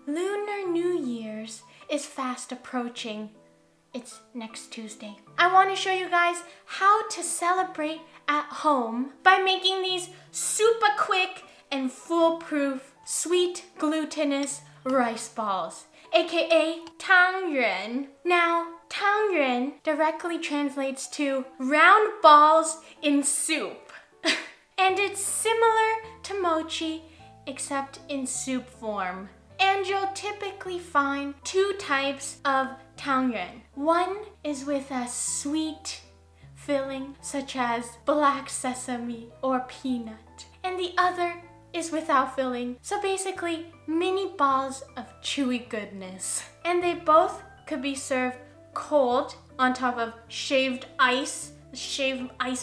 Lunar New Year's is fast approaching. It's next Tuesday. I want to show you guys how to celebrate at home by making these super quick and foolproof sweet glutinous rice balls, aka Tang Yuan. Now, Tang Yuan directly translates to round balls in soup. And it's similar to mochi, except in soup form. And you'll typically find two types of Tang Yuan. One is with a sweet filling, such as black sesame or peanut. And the other is without filling. So basically, mini balls of chewy goodness. And they both could be served cold on top of shaved ice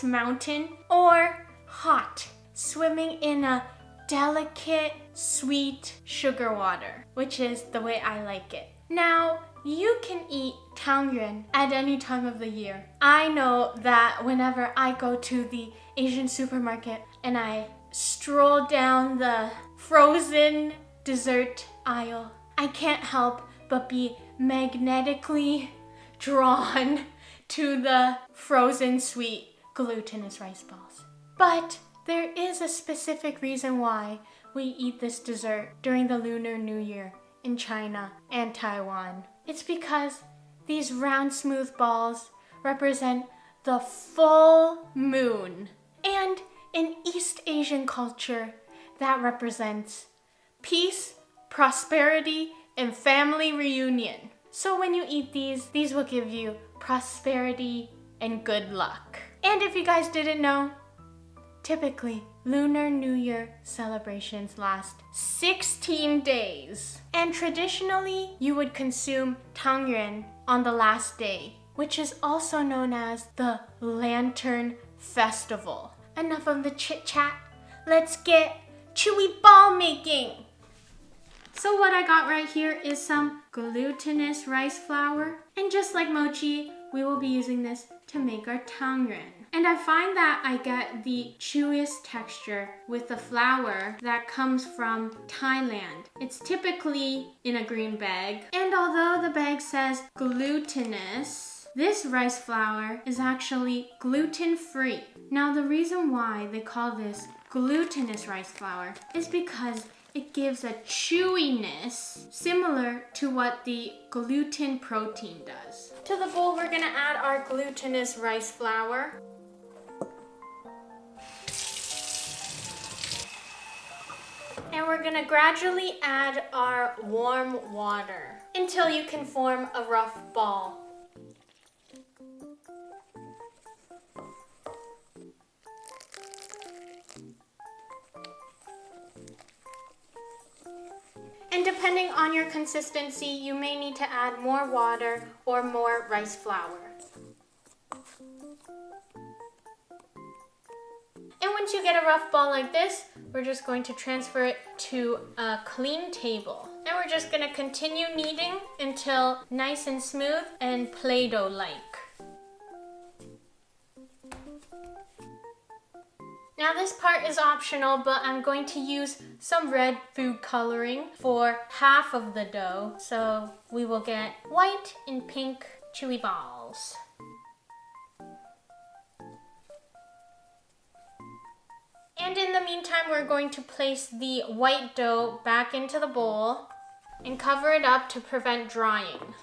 mountain, or hot, swimming in a delicate, sweet sugar water, which is the way I like it. Now, you can eat Tang Yuan at any time of the year. I know that whenever I go to the Asian supermarket and I stroll down the frozen dessert aisle, I can't help but be magnetically drawn to the frozen sweet glutinous rice balls. But there is a specific reason why we eat this dessert during the Lunar New Year in China and Taiwan. It's because these round, smooth balls represent the full moon. And in East Asian culture, that represents peace, prosperity, and family reunion. So when you eat these will give you prosperity and good luck. And if you guys didn't know, typically, Lunar New Year celebrations last 16 days. And traditionally, you would consume Tang Yuan on the last day, which is also known as the Lantern Festival. Enough of the chit chat. Let's get chewy ball making. So what I got right here is some glutinous rice flour. And just like mochi, we will be using this to make our Tang Yuan. And I find that I get the chewiest texture with the flour that comes from Thailand. It's typically in a green bag. And although the bag says glutinous, this rice flour is actually gluten-free. Now the reason why they call this glutinous rice flour is because it gives a chewiness similar to what the gluten protein does. To the bowl, we're gonna add our glutinous rice flour. And we're gonna gradually add our warm water until you can form a rough ball. And depending on your consistency, you may need to add more water or more rice flour. And once you get a rough ball like this, we're just going to transfer it to a clean table. And we're just gonna continue kneading until nice and smooth and Play-Doh-like. Now this part is optional, but I'm going to use some red food coloring for half of the dough. So we will get white and pink chewy balls. And in the meantime, we're going to place the white dough back into the bowl and cover it up to prevent drying.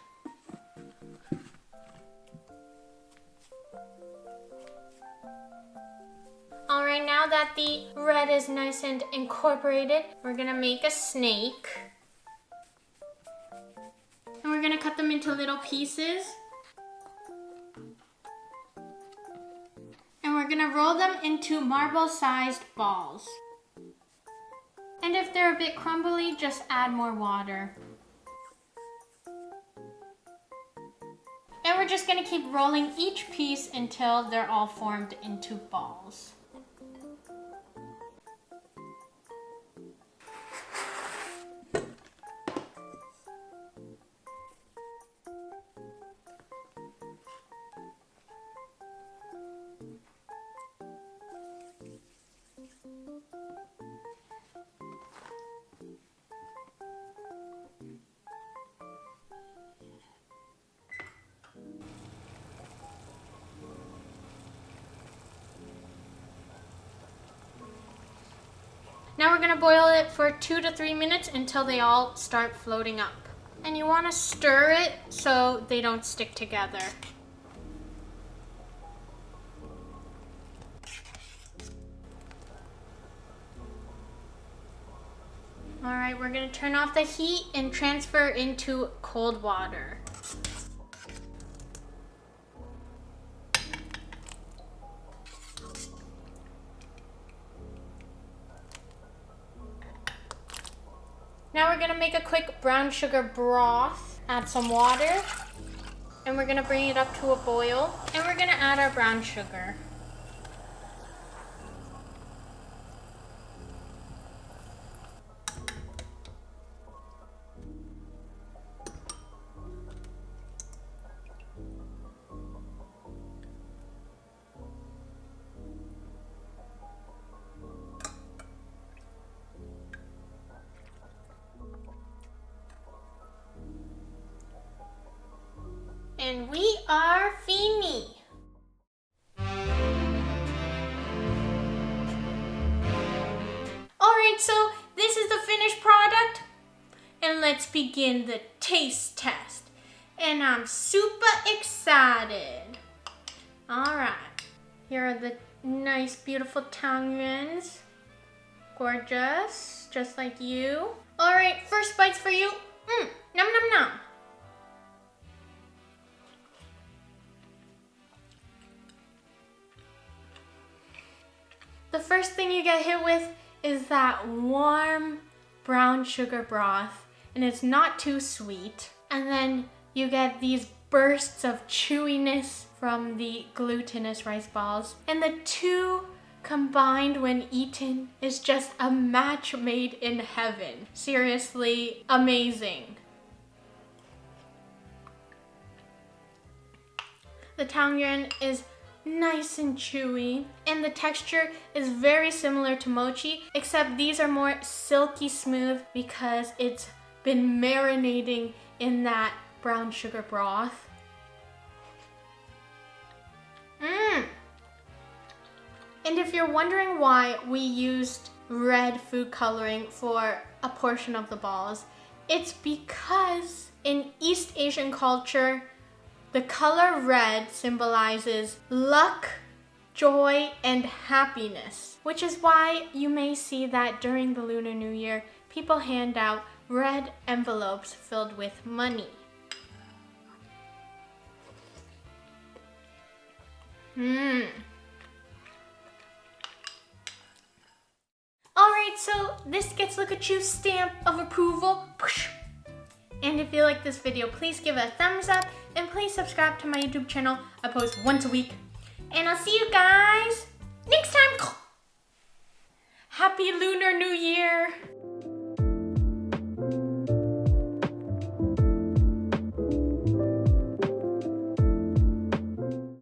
Alright, now that the red is nice and incorporated, we're gonna make a snake. And we're gonna cut them into little pieces. And we're gonna roll them into marble-sized balls. And if they're a bit crumbly, just add more water. And we're just gonna keep rolling each piece until they're all formed into balls. Now we're gonna boil it for 2 to 3 minutes until they all start floating up. And you wanna stir it so they don't stick together. All right, we're gonna turn off the heat and transfer into cold water. Now we're gonna make a quick brown sugar broth. Add some water, and we're gonna bring it up to a boil, and we're gonna add our brown sugar. And we are fini. Alright, so this is the finished product. And let's begin the taste test. And I'm super excited. Alright, here are the nice, beautiful Tang Yuans. Gorgeous, just like you. Alright, first bites for you. Nom nom nom. The first thing you get hit with is that warm brown sugar broth, and it's not too sweet. And then you get these bursts of chewiness from the glutinous rice balls. And the two combined when eaten is just a match made in heaven. Seriously amazing. The Tang Yuan is nice and chewy, and the texture is very similar to mochi, except these are more silky smooth because it's been marinating in that brown sugar broth. And if you're wondering why we used red food coloring for a portion of the balls, it's because in East Asian culture, the color red symbolizes luck, joy, and happiness, which is why you may see that during the Lunar New Year, people hand out red envelopes filled with money. Alright, so this gets LookCatchu's stamp of approval. And if you like this video, please give it a thumbs up and please subscribe to my YouTube channel. I post once a week. And I'll see you guys next time. Happy Lunar New Year!